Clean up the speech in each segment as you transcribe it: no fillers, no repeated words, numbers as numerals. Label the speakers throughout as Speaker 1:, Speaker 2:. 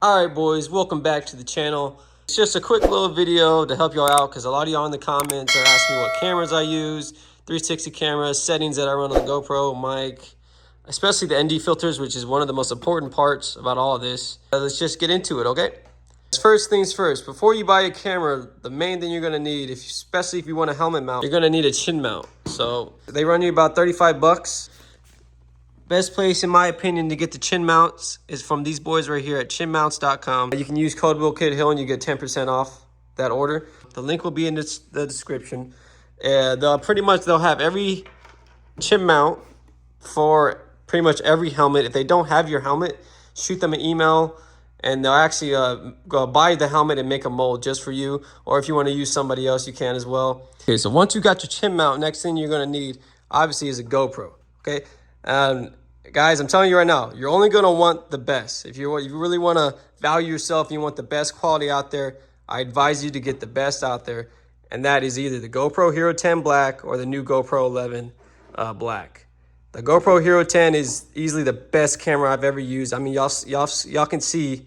Speaker 1: All right, boys, welcome back to the channel. It's just a quick little video to help y'all out because a lot of y'all in the comments are asking me what cameras I use, 360 cameras, settings that I run on the GoPro mic, especially the ND filters, which is one of the most important parts about all of this. Let's just get into it, okay? First things first, before you buy a camera, the main thing you're gonna need, especially if you want a helmet mount, you're gonna need a chin mount. So they run you about 35 bucks. Best place, in my opinion, to get the chin mounts is from these boys right here at chinmounts.com. You can use code WillKidHill and you get 10% off that order. The link will be in the description. They'll have every chin mount for pretty much every helmet. If they don't have your helmet, shoot them an email and they'll actually go buy the helmet and make a mold just for you. Or if you want to use somebody else, you can as well. Okay, so once you got your chin mount, next thing you're gonna need, obviously, is a GoPro, okay? Guys, I'm telling you right now, you're only going to want the best. If you really want to value yourself and you want the best quality out there, I advise you to get the best out there. And that is either the GoPro Hero 10 Black or the new GoPro 11 Black. The GoPro Hero 10 is easily the best camera I've ever used. I mean, y'all can see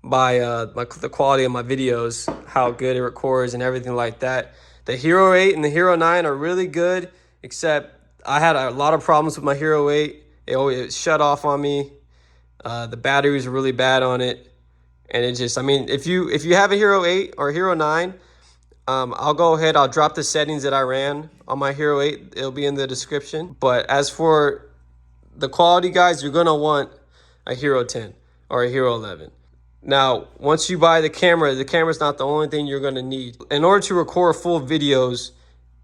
Speaker 1: by the quality of my videos how good it records and everything like that. The Hero 8 and the Hero 9 are really good, except I had a lot of problems with my Hero 8. It shut off on me. The batteries are really bad on it. And it just, I mean, if you have a Hero 8 or Hero 9, I'll go ahead, I'll drop the settings that I ran on my Hero 8. It'll be in the description. But as for the quality, guys, you're going to want a Hero 10 or a Hero 11. Now, once you buy the camera's not the only thing you're going to need. In order to record full videos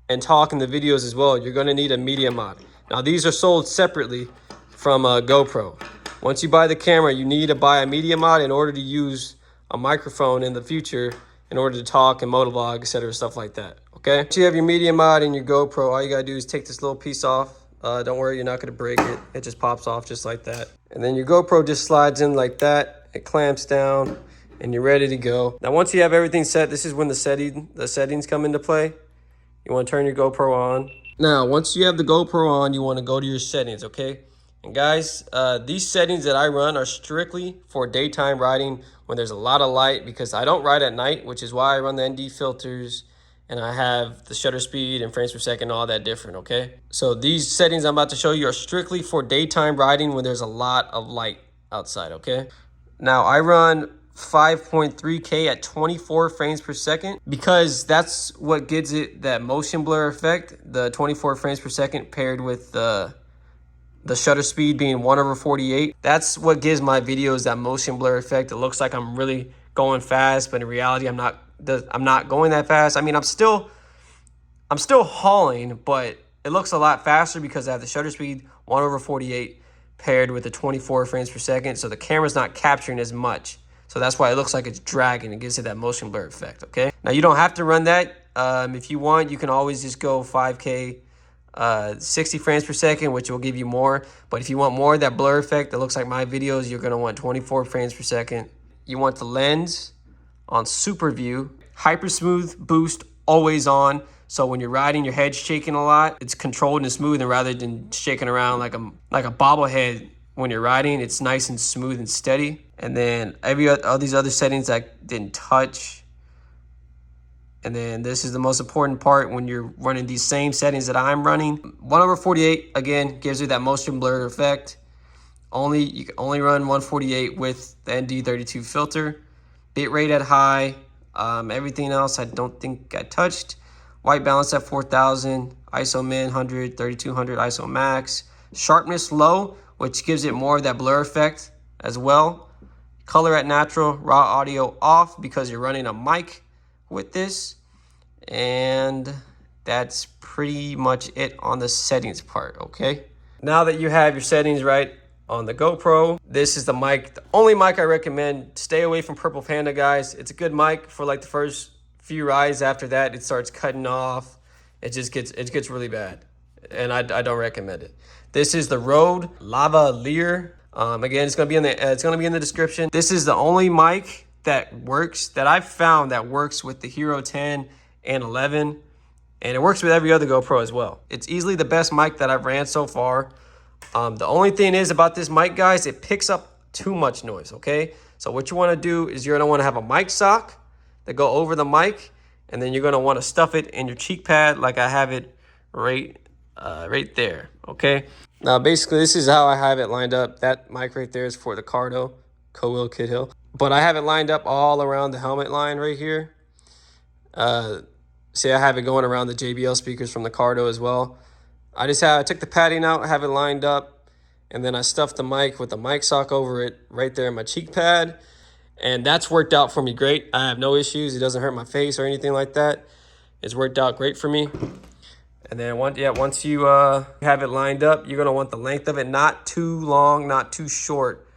Speaker 1: and talk in the videos as well, you're going to need a media mod. Now, these are sold separately from GoPro. Once you buy the camera, you need to buy a media mod in order to use a microphone in the future in order to talk and motovlog, etc., stuff like that, okay? Once you have your media mod and your GoPro, all you gotta do is take this little piece off. Don't worry, you're not gonna break it. It just pops off just like that. And then your GoPro just slides in like that. It clamps down and you're ready to go. Now, once you have everything set, this is when the settings come into play. You wanna turn your GoPro on. Now, once you have the GoPro on, you wanna go to your settings, okay? And guys, these settings that I run are strictly for daytime riding when there's a lot of light, because I don't ride at night, which is why I run the ND filters and I have the shutter speed and frames per second, all that different, okay? So these settings I'm about to show you are strictly for daytime riding when there's a lot of light outside, okay? Now, I run 5.3K at 24 frames per second because that's what gives it that motion blur effect, the 24 frames per second paired with the shutter speed being 1/48. That's what gives my videos that motion blur effect. It looks like I'm really going fast, but in reality, I'm not going that fast. I mean, I'm still hauling, but it looks a lot faster because I have the shutter speed 1/48 paired with the 24 frames per second. So the camera's not capturing as much. So that's why it looks like it's dragging. It gives it that motion blur effect, okay? Now, you don't have to run that. If you want, you can always just go 5K, 60 frames per second, which will give you more. But if you want more of that blur effect that looks like my videos, you're going to want 24 frames per second. You want the lens on super view, hyper smooth boost always on. So when you're riding, your head's shaking a lot, it's controlled and smooth, and rather than shaking around like a bobblehead when you're riding, it's nice and smooth and steady. And then all these other settings I didn't touch. And then this is the most important part when you're running these same settings that I'm running. 1/48, again, gives you that motion blur effect. You can only run 148 with the ND32 filter. Bitrate at high. Everything else I don't think I touched. White balance at 4000. ISO min 100, 3200 ISO max. Sharpness low, which gives it more of that blur effect as well. Color at natural. Raw audio off because you're running a mic with this. And that's pretty much it on the settings part, okay? Now that you have your settings right on the GoPro, this is the mic, the only mic I recommend. Stay away from Purple Panda, guys. It's a good mic for like the first few rides. After that, it starts cutting off. It gets really bad, and I don't recommend it. This is the Rode Lavalier. Again, it's gonna be in the description. This is the only mic that I've found that works with the Hero 10 and 11, and it works with every other GoPro as well. It's easily the best mic that I've ran so far. The only thing is about this mic, guys, it picks up too much noise, okay? So what you want to do is you're going to want to have a mic sock that go over the mic, and then you're going to want to stuff it in your cheek pad like I have it right there, okay? Now, basically, this is how I have it lined up. That mic right there is for the Cardo, Co-Will Kid Hill. But I have it lined up all around the helmet line right here. See, I have it going around the JBL speakers from the Cardo as well. I took the padding out, I have it lined up, and then I stuffed the mic with the mic sock over it right there in my cheek pad. And that's worked out for me great. I have no issues. It doesn't hurt my face or anything like that. It's worked out great for me. And then once you have it lined up, you're going to want the length of it not too long, not too short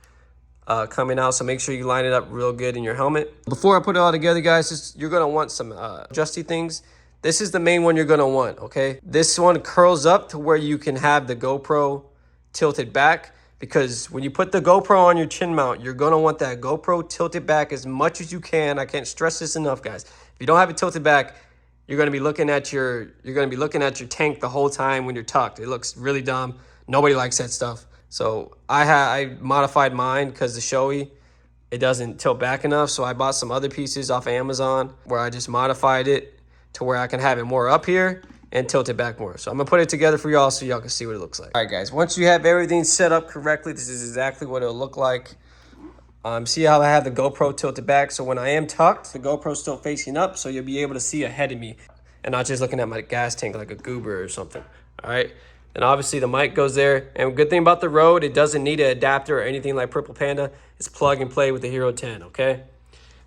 Speaker 1: coming out. So make sure you line it up real good in your helmet. Before I put it all together, guys, you're going to want some adjusty things. This is the main one you're going to want, okay? This one curls up to where you can have the GoPro tilted back, because when you put the GoPro on your chin mount, you're going to want that GoPro tilted back as much as you can. I can't stress this enough, guys. If you don't have it tilted back, you're going to be looking at your tank the whole time when you're tucked. It looks really dumb. Nobody likes that stuff. So I modified mine because the Shoei, it doesn't tilt back enough. So I bought some other pieces off of Amazon where I just modified it to where I can have it more up here and tilt it back more. So I'm gonna put it together for y'all so y'all can see what it looks like. All right, guys, once you have everything set up correctly, this is exactly what it'll look like. See how I have the GoPro tilted back? So when I am tucked, the GoPro's still facing up, so you'll be able to see ahead of me and not just looking at my gas tank like a goober or something, all right? And obviously the mic goes there. And good thing about the Rode, it doesn't need an adapter or anything like Purple Panda. It's plug and play with the Hero 10, okay?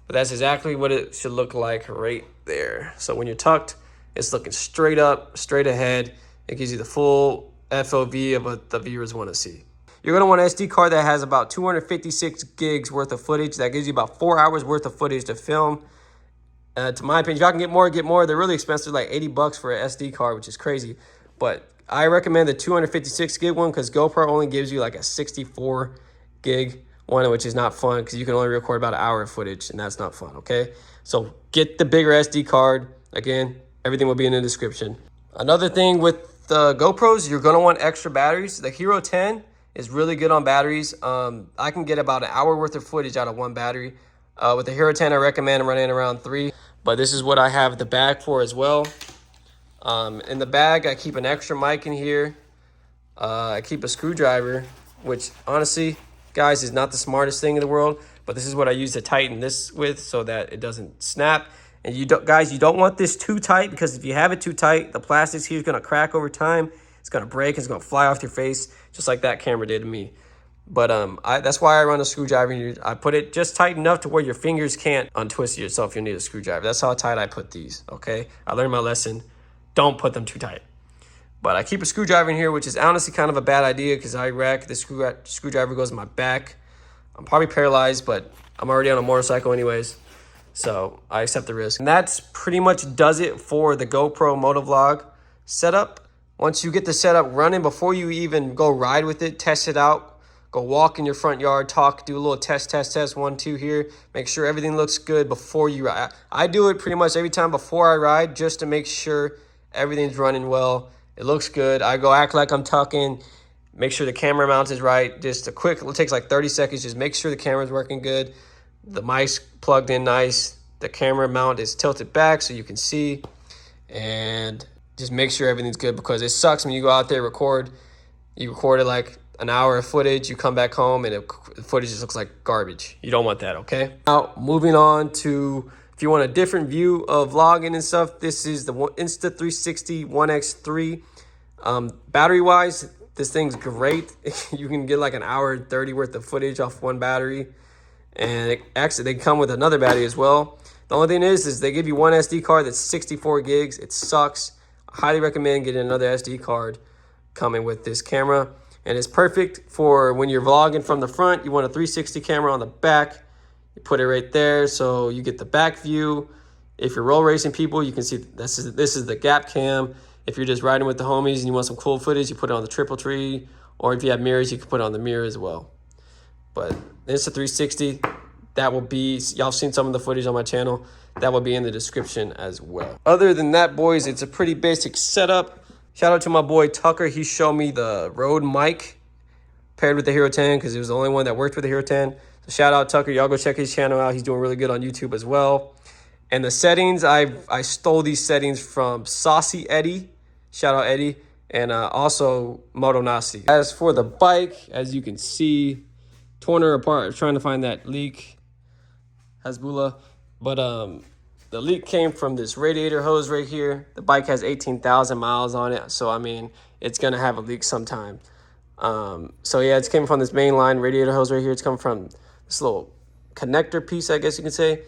Speaker 1: But that's exactly what it should look like right there. So when you're tucked, it's looking straight up, straight ahead. It gives you the full FOV of what the viewers want to see. You're going to want an SD card that has about 256 gigs worth of footage. That gives you about 4 hours worth of footage to film. To my opinion, if y'all can get more, get more. They're really expensive, like 80 bucks for an SD card, which is crazy. But I recommend the 256 gig one because GoPro only gives you like a 64 gig one, which is not fun because you can only record about an hour of footage, and that's not fun, okay? So get the bigger SD card. Again, everything will be in the description. Another thing with the GoPros, you're going to want extra batteries. The Hero 10 is really good on batteries. I can get about an hour worth of footage out of one battery. With the Hero 10, I recommend running around 3. But this is what I have the bag for as well. In the bag, I keep an extra mic in here. I keep a screwdriver, which honestly, guys, is not the smartest thing in the world. But this is what I use to tighten this with so that it doesn't snap. And you don't want this too tight, because if you have it too tight, the plastics here is going to crack over time. It's going to break. It's going to fly off your face, just like that camera did to me. But that's why I run a screwdriver here. I put it just tight enough to where your fingers can't untwist yourself. You'll need a screwdriver. That's how tight I put these, okay? I learned my lesson. Don't put them too tight. But I keep a screwdriver in here, which is honestly kind of a bad idea because I wreck. The screwdriver goes in my back. I'm probably paralyzed, but I'm already on a motorcycle anyways. So I accept the risk. And that's pretty much does it for the GoPro motovlog setup. Once you get the setup running, before you even go ride with it, test it out. Go walk in your front yard, talk, do a little test, 1, 2 here. Make sure everything looks good before you ride. I do it pretty much every time before I ride just to make sure everything's running well. It looks good. I go act like I'm tucking. Make sure the camera mount is right. Just a quick, it takes like 30 seconds. Just make sure the camera's working good. The mic's plugged in nice. The camera mount is tilted back so you can see. And just make sure everything's good, because it sucks when you go out there record. You recorded like an hour of footage, you come back home and the footage just looks like garbage. You don't want that, okay? Now, moving on to, if you want a different view of vlogging and stuff, this is the Insta360 1X3. Battery-wise, this thing's great. You can get like an hour and 30 worth of footage off one battery. And they come with another battery as well. The only thing is they give you one SD card that's 64 gigs. It sucks. I highly recommend getting another SD card coming with this camera. And it's perfect for when you're vlogging from the front. You want a 360 camera on the back. You put it right there so you get the back view. If you're roll racing people, you can see this is the gap cam. If you're just riding with the homies and you want some cool footage, you put it on the triple tree. Or if you have mirrors, you can put it on the mirror as well. But it's a 360. That will be, y'all seen some of the footage on my channel. That will be in the description as well. Other than that, boys, it's a pretty basic setup. Shout out to my boy Tucker. He showed me the Rode mic paired with the Hero 10 because it was the only one that worked with the Hero 10. So shout out Tucker. Y'all go check his channel out. He's doing really good on YouTube as well. And the settings, I stole these settings from Saucy Eddie. Shout out Eddie. And also Moto Nasi. As for the bike, as you can see, torn her apart trying to find that leak. Hasbulla. But the leak came from this radiator hose right here. The bike has 18,000 miles on it. So, I mean, it's going to have a leak sometime. So, yeah, it's came from this main line radiator hose right here. It's coming from this little connector piece, I guess you can say.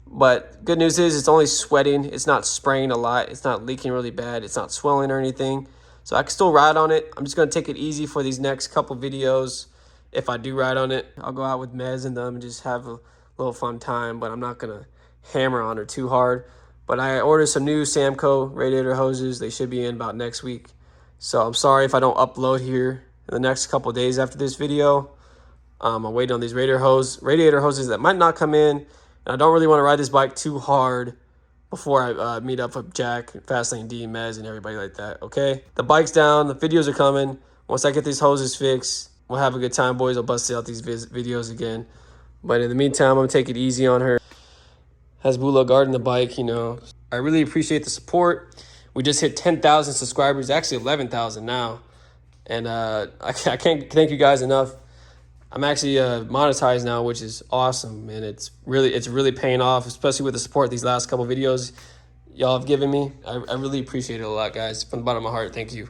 Speaker 1: But good news is it's only sweating. It's not spraying a lot. It's not leaking really bad. It's not swelling or anything. So I can still ride on it. I'm just going to take it easy for these next couple videos. If I do ride on it, I'll go out with Mez and them and just have a little fun time. But I'm not going to hammer on her too hard. But I ordered some new Samco radiator hoses. They should be in about next week. So I'm sorry if I don't upload here in the next couple of days after this video. I'm waiting on these radiator hoses that might not come in. And I don't really want to ride this bike too hard before I meet up with Jack, Fastlane D, Mez, and everybody like that, okay? The bike's down. The videos are coming. Once I get these hoses fixed, we'll have a good time, boys. I'll bust out these videos again. But in the meantime, I'm going to take it easy on her. Hasbulla guarding the bike, you know. I really appreciate the support. We just hit 10,000 subscribers. Actually, 11,000 now. And I can't thank you guys enough. I'm actually monetized now, which is awesome, and it's really paying off, especially with the support these last couple videos y'all have given me. I really appreciate it a lot, guys. From the bottom of my heart, thank you.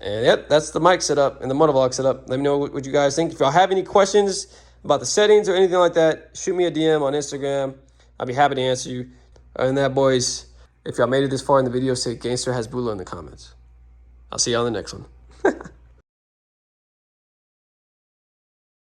Speaker 1: And yep, that's the mic setup and the motovlog setup. Let me know what you guys think. If y'all have any questions about the settings or anything like that, shoot me a DM on Instagram. I'll be happy to answer you. Other than that, boys, if y'all made it this far in the video, say Gangster Hasbulla in the comments. I'll see y'all in the next one.